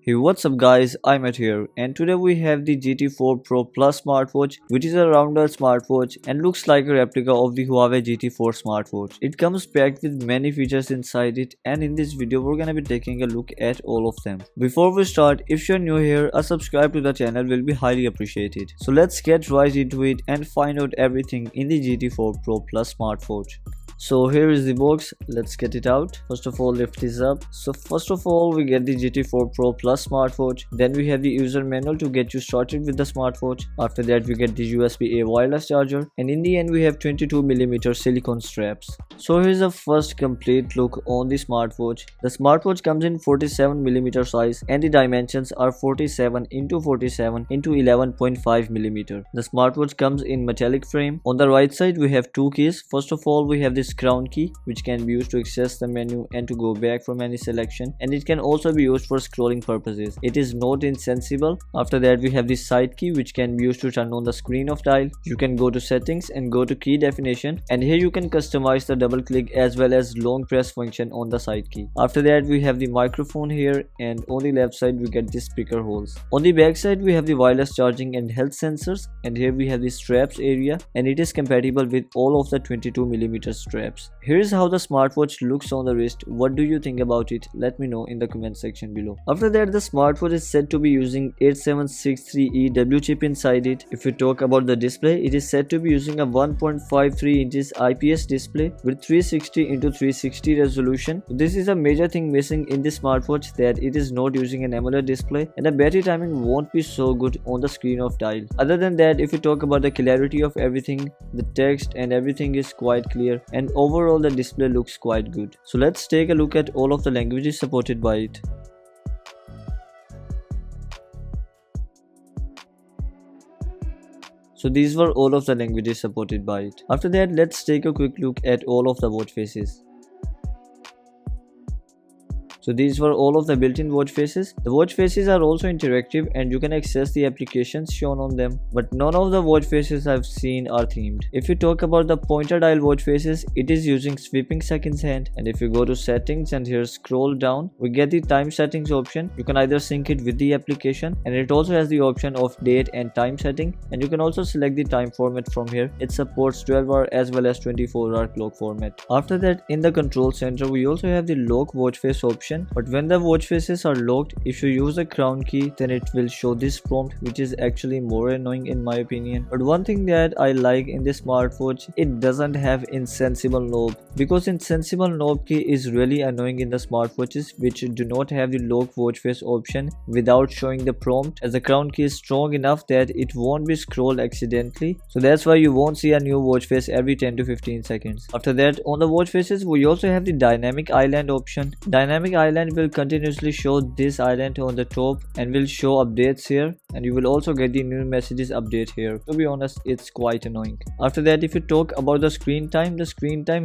Hey, what's up guys, iMAT here, and today we have the GT4 Pro Plus smartwatch, which is a rounded smartwatch and looks like a replica of the Huawei GT4 smartwatch. It comes packed with many features inside it, and in this video we're gonna be taking a look at all of them. Before we start, if you're new here, a subscribe to the channel will be highly appreciated. So let's get right into it and find out everything in the GT4 Pro Plus smartwatch. So here is the box, let's get it out. First of all, lift this up. So first of all, we get the GT4 Pro Plus smartwatch. Then we have the user manual to get you started with the smartwatch. After that, we get the USB-A wireless charger, and in the end we have 22mm silicone straps. So here's a first complete look on the smartwatch. The smartwatch comes in 47mm size and the dimensions are 47 into 47 into 11.5mm. The smartwatch comes in metallic frame. On the right side we have two keys. First of all, we have this crown key, which can be used to access the menu and to go back from any selection, and it can also be used for scrolling purposes. It is not insensible. After that, we have the side key, which can be used to turn on the screen of dial. You can go to settings and go to key definition, and here you can customize the double click as well as long press function on the side key. After that, we have the microphone here, and on the left side we get the speaker holes. On the back side we have the wireless charging and health sensors, and here we have the straps area, and it is compatible with all of the 22mm straps. Here is how the smartwatch looks on the wrist. What do you think about it? Let me know in the comment section below. After that, the smartwatch is said to be using 8763E W chip inside it. If we talk about the display, it is said to be using a 1.53 inches IPS display with 360 into 360 resolution. This is a major thing missing in this smartwatch, that it is not using an AMOLED display, and the battery timing won't be so good on the screen of dial. Other than that, if we talk about the clarity of everything, the text and everything is quite clear, and overall the display looks quite good. So let's take a look at all of the languages supported by it. So these were all of the languages supported by it. After that, let's take a quick look at all of the watch faces. So these were all of the built-in watch faces. The watch faces are also interactive and you can access the applications shown on them, but none of the watch faces I've seen are themed. If you talk about the pointer dial watch faces, it is using sweeping seconds hand, and if you go to settings and here scroll down, we get the time settings option. You can either sync it with the application, and it also has the option of date and time setting, and you can also select the time format from here. It supports 12-hour as well as 24-hour clock format. After that, in the control center we also have the lock watch face option. But when the watch faces are locked, if you use the crown key, then it will show this prompt, which is actually more annoying in my opinion. But one thing that I like in this smartwatch, it doesn't have insensible knob, because insensible knob key is really annoying in the smartwatches which do not have the lock watch face option without showing the prompt, as the crown key is strong enough that it won't be scrolled accidentally. So that's why you won't see a new watch face every 10 to 15 seconds. After that, on the watch faces we also have the dynamic island option. Dynamic island will continuously show this island on the top and will show updates here, and you will also get the new messages update here. To be honest, it's quite annoying. After that, if you talk about the screen time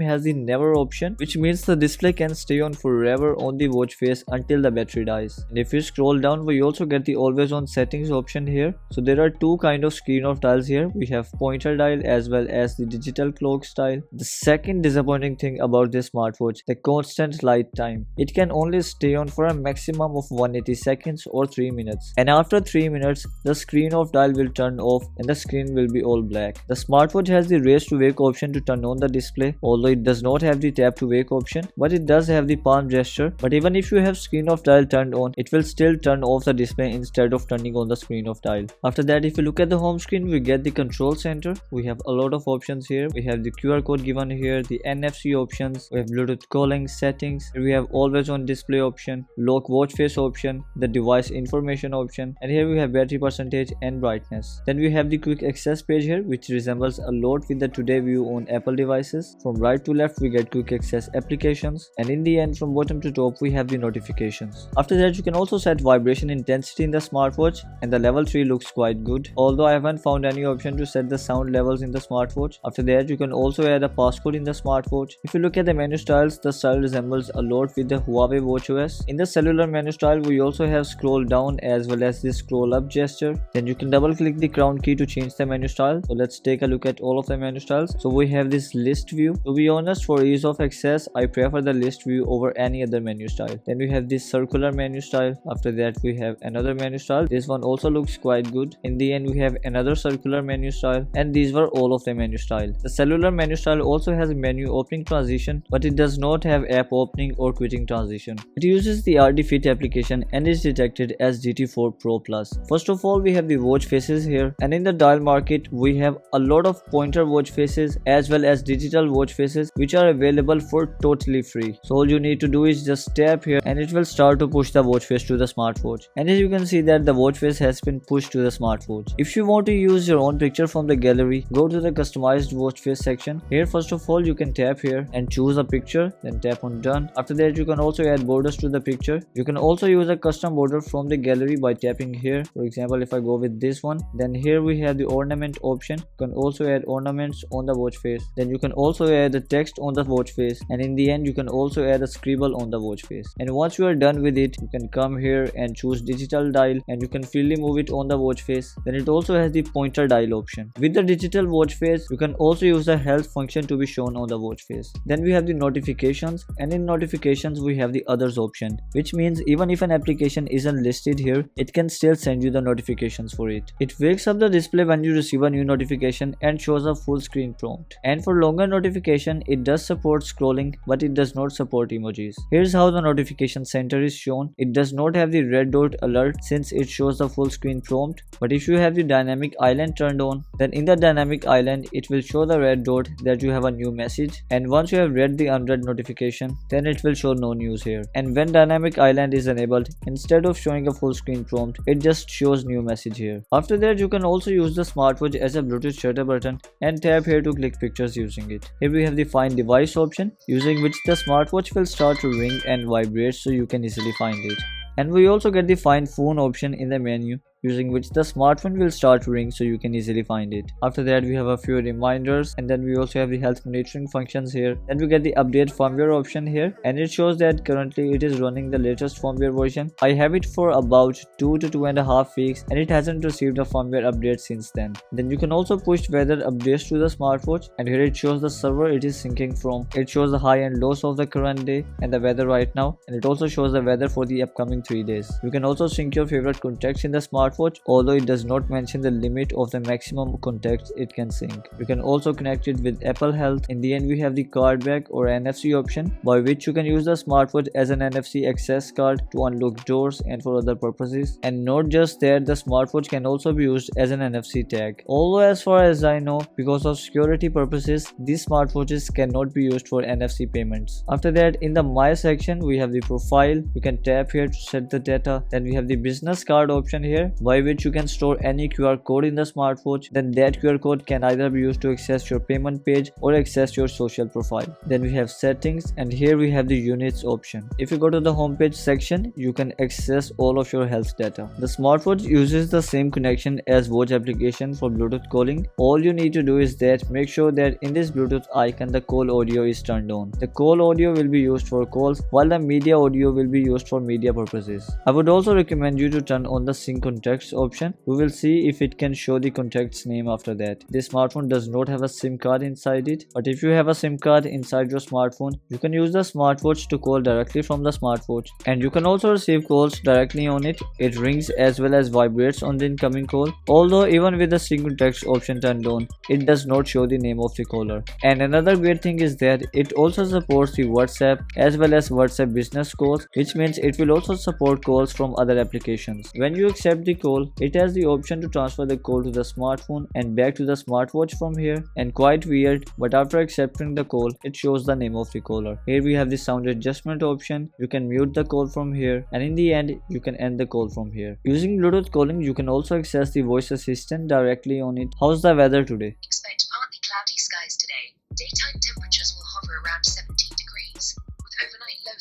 has the never option, which means the display can stay on forever on the watch face until the battery dies. And if you scroll down, we also get the always on settings option here. So there are two kind of screen of dials here. We have pointer dial as well as the digital clock style. The second disappointing thing about this smartwatch, the constant light time. It can only stay on for a maximum of 180 seconds or 3 minutes, and after 3 minutes the screen of dial will turn off and the screen will be all black. The smartwatch has the raise to wake option to turn on the display, although it does not have the tap to wake option, but it does have the palm gesture. But even if you have screen of dial turned on, it will still turn off the display instead of turning on the screen of dial. After that, if you look at the home screen, we get the control center. We have a lot of options here. We have the QR code given here, the NFC options, we have Bluetooth calling, settings, we have always on display option, lock watch face option, the device information option, and here we have battery percentage and brightness. Then we have the quick access page here, which resembles a lot with the today view on Apple devices. From right to left we get quick access applications, and in the end from bottom to top we have the notifications. After that, you can also set vibration intensity in the smartwatch, and the level 3 looks quite good, although I haven't found any option to set the sound levels in the smartwatch. After that, you can also add a passcode in the smartwatch. If you look at the menu styles, the style resembles a lot with the Huawei watchOS. In the cellular menu style, we also have scroll down as well as this scroll up gesture. Then you can double click the crown key to change the menu style. So let's take a look at all of the menu styles. So we have this list view. To be honest, for ease of access, I prefer the list view over any other menu style. Then we have this circular menu style. After that, we have another menu style. This one also looks quite good. In the end, we have another circular menu style, and these were all of the menu style. The cellular menu style also has menu opening transition, but it does not have app opening or quitting transition. It uses the RD-Fit application and is detected as GT4 Pro Plus. First of all, we have the watch faces here, and in the dial market, we have a lot of pointer watch faces as well as digital watch faces which are available for totally free. So all you need to do is just tap here and it will start to push the watch face to the smartwatch. And as you can see that the watch face has been pushed to the smartwatch. If you want to use your own picture from the gallery, go to the customized watch face section. Here first of all you can tap here and choose a picture, then tap on done. After that you can also add borders to the picture. You can also use a custom border from the gallery by tapping here. For example, if I go with this one, then here we have the ornament option. You can also add ornaments on the watch face. Then you can also add the text on the watch face, and in the end you can also add a scribble on the watch face. And once you are done with it, you can come here and choose digital dial, and you can freely move it on the watch face. Then it also has the pointer dial option. With the digital watch face, you can also use the health function to be shown on the watch face. Then we have the notifications, and in notifications we have the others option, which means even if an application isn't listed here, it can still send you the notifications for it. It wakes up the display when you receive a new notification and shows a full screen prompt. And for longer notification, it does support scrolling, but it does not support emojis. Here's how the notification center is shown. It does not have the red dot alert since it shows the full screen prompt, but if you have the dynamic island turned on, then in the dynamic island it will show the red dot that you have a new message, and once you have read the unread notification, then it will show no news here. And when dynamic island is enabled, instead of showing a full screen prompt, it just shows new message here. After that, you can also use the smartwatch as a Bluetooth shutter button and tap here to click pictures using it. Here we have the find device option, using which the smartwatch will start to ring and vibrate so you can easily find it. And we also get the find phone option in the menu, using which the smartphone will start to ring so you can easily find it. After that, we have a few reminders, and then we also have the health monitoring functions here. Then we get the update firmware option here, and it shows that currently it is running the latest firmware version. I have it for about 2 to 2.5 weeks, and it hasn't received a firmware update since then. Then you can also push weather updates to the smartwatch, and here it shows the server it is syncing from. It shows the high and lows of the current day and the weather right now, and it also shows the weather for the upcoming 3 days. You can also sync your favorite contacts in the smartwatch, although it does not mention the limit of the maximum contacts it can sync. You can also connect it with Apple Health. In the end, we have the card back or NFC option, by which you can use the smartwatch as an NFC access card to unlock doors and for other purposes. And not just that, the smartwatch can also be used as an NFC tag. Although as far as I know, because of security purposes, these smartwatches cannot be used for NFC payments. After that, in the My section, we have the profile. You can tap here to set the data. Then we have the business card option here, by which you can store any QR code in the smartwatch. Then that QR code can either be used to access your payment page or access your social profile. Then we have settings, and here we have the units option. If you go to the homepage section, you can access all of your health data. The smartwatch uses the same connection as watch application for Bluetooth calling. All you need to do is that make sure that in this Bluetooth icon the call audio is turned on. The call audio will be used for calls, while the media audio will be used for media purposes. I would also recommend you to turn on the sync contacts option. We will see if it can show the contact's name after that. This smartphone does not have a SIM card inside it, but if you have a SIM card inside your smartphone, you can use the smartwatch to call directly from the smartwatch, and you can also receive calls directly on it. It rings as well as vibrates on the incoming call. Although even with the sync contacts option turned on, it does not show the name of the caller. And another great thing is that it also supports the WhatsApp as well as WhatsApp business calls, which means it will also support calls from other applications. When you accept the call, it has the option to transfer the call to the smartphone and back to the smartwatch from here. And quite weird, but after accepting the call, it shows the name of the caller. Here we have the sound adjustment option. You can mute the call from here, and in the end you can end the call from here. Using Bluetooth calling, you can also access the voice assistant directly on it. How's the weather today? Expect partly cloudy skies today. Daytime temperatures will hover around 17 degrees, with overnight low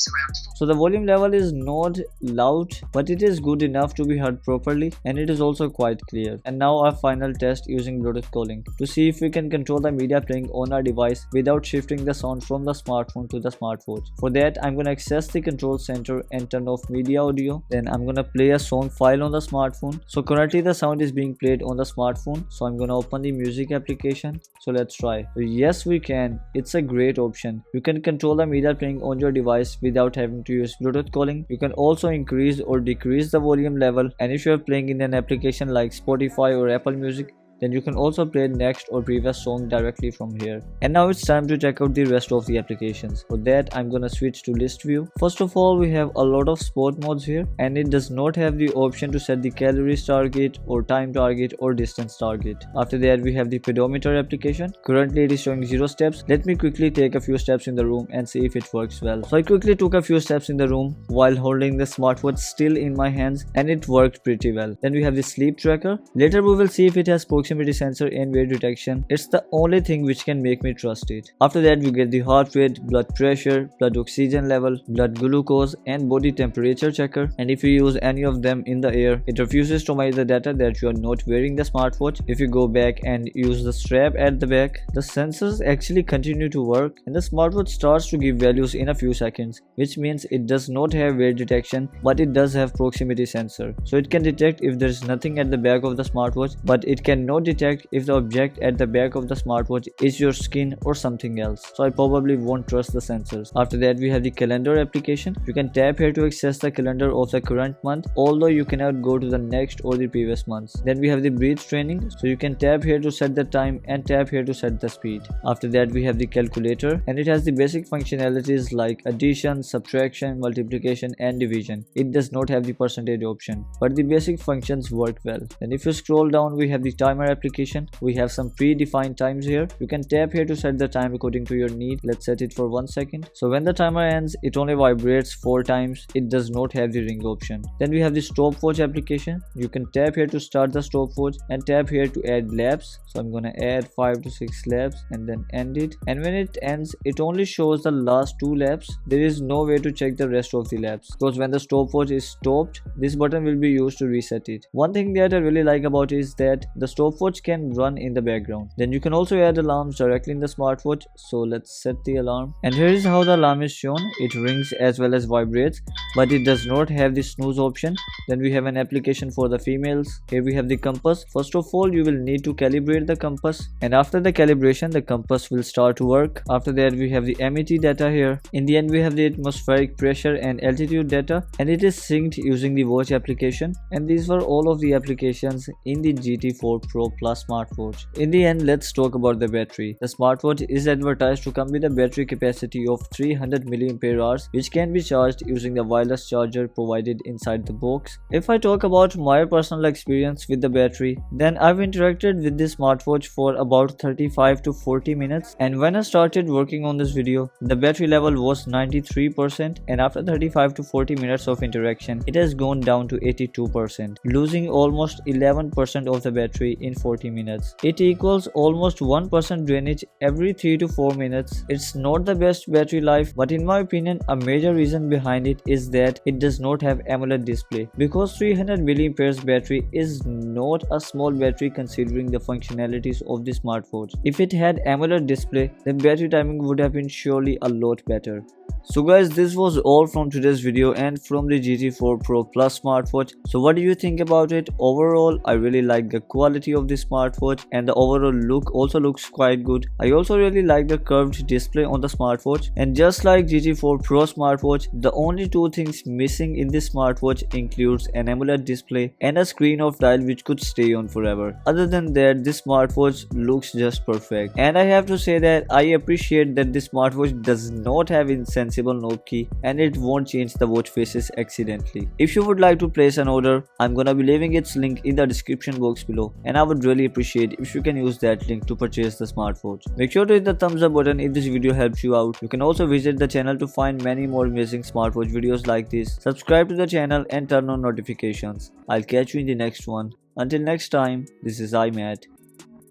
So the volume level is not loud, but it is good enough to be heard properly, and it is also quite clear. And now our final test using Bluetooth calling to see if we can control the media playing on our device without shifting the sound from the smartphone to the smartwatch. For that, I'm gonna access the control center and turn off media audio. Then I'm gonna play a song file on the smartphone. So currently the sound is being played on the smartphone. So I'm gonna open the music application. So let's try. Yes, we can. It's a great option. You can control the media playing on your device without having to use Bluetooth calling. You can also increase or decrease the volume level, and if you are playing in an application like Spotify or Apple Music, then you can also play next or previous song directly from here. And now it's time to check out the rest of the applications. For that, I'm gonna switch to list view. First of all, we have a lot of sport modes here, and it does not have the option to set the calories target or time target or distance target. After that, we have the pedometer application. Currently it is showing 0 steps. Let me quickly take a few steps in the room and see if it works well. So I quickly took a few steps in the room while holding the smartwatch still in my hands, and it worked pretty well. Then we have the sleep tracker. Later we will see if it has proximity sensor and weight detection. It's the only thing which can make me trust it. After that, we get the heart rate, blood pressure, blood oxygen level, blood glucose, and body temperature checker. And if you use any of them in the air, it refuses to manage the data that you are not wearing the smartwatch. If you go back and use the strap at the back, the sensors actually continue to work, and the smartwatch starts to give values in a few seconds, which means it does not have weight detection, but it does have proximity sensor. So it can detect if there is nothing at the back of the smartwatch, but it cannot detect if the object at the back of the smartwatch is your skin or something else. So I probably won't trust the sensors. After that, we have the calendar application. You can tap here to access the calendar of the current month, although you cannot go to the next or the previous months. Then we have the breathe training. So you can tap here to set the time and tap here to set the speed. After that, we have the calculator, and it has the basic functionalities like addition, subtraction, multiplication, and division. It does not have the percentage option, but the basic functions work well. Then if you scroll down, we have the timer application. We have some predefined times here. You can tap here to set the time according to your need. Let's set it for 1 second. So when the timer ends, it only vibrates 4 times. It does not have the ring option. Then we have the stopwatch application. You can tap here to start the stopwatch and tap here to add laps. So I'm gonna add 5 to 6 laps and then end it. And when it ends, it only shows the last 2 laps. There is no way to check the rest of the laps, because when the stopwatch is stopped, this button will be used to reset it. One thing that I really like about it is that the stopwatch can run in the background. Then you can also add alarms directly in the smartwatch. So let's set the alarm, and here is how the alarm is shown. It rings as well as vibrates, but it does not have the snooze option. Then we have an application for the females. Here we have the compass. First of all, you will need to calibrate the compass, and after the calibration, the compass will start to work. After that, we have the MET data here. In the end, we have the atmospheric pressure and altitude data, and it is synced using the watch application. And these were all of the applications in the GT4 Pro Plus smartwatch. In the end, let's talk about the battery. The smartwatch is advertised to come with a battery capacity of 300 mAh, which can be charged using the wireless charger provided inside the box. If I talk about my personal experience with the battery, then I've interacted with this smartwatch for about 35 to 40 minutes, and when I started working on this video, the battery level was 93%, and after 35 to 40 minutes of interaction, it has gone down to 82%, losing almost 11% of the battery in 40 minutes. It equals almost 1% drainage every 3 to 4 minutes. It's not the best battery life, but in my opinion, a major reason behind it is that it does not have AMOLED display, because 300 mAh battery is not a small battery considering the functionalities of the smartwatch. If it had AMOLED display, then battery timing would have been surely a lot better. So guys, this was all from today's video and from the GT4 Pro Plus smartwatch. So what do you think about it? Overall, I really like the quality of the smartwatch, and the overall look also looks quite good. I also really like the curved display on the smartwatch, and just like GT4 Pro smartwatch, the only 2 things missing in this smartwatch includes an AMOLED display and a screen of dial which could stay on forever. Other than that, this smartwatch looks just perfect, and I have to say that I appreciate that this smartwatch does not have insensitive knob key, and it won't change the watch faces accidentally. If you would like to place an order, I'm gonna be leaving its link in the description box below, and I would really appreciate if you can use that link to purchase the smartwatch. Make sure to hit the thumbs up button if this video helps you out. You can also visit the channel to find many more amazing smartwatch videos like this. Subscribe to the channel and turn on notifications. I'll catch you in the next one. Until next time, this is iMAT.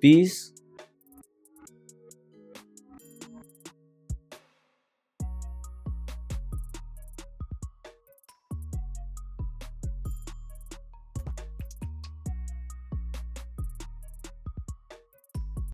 Peace.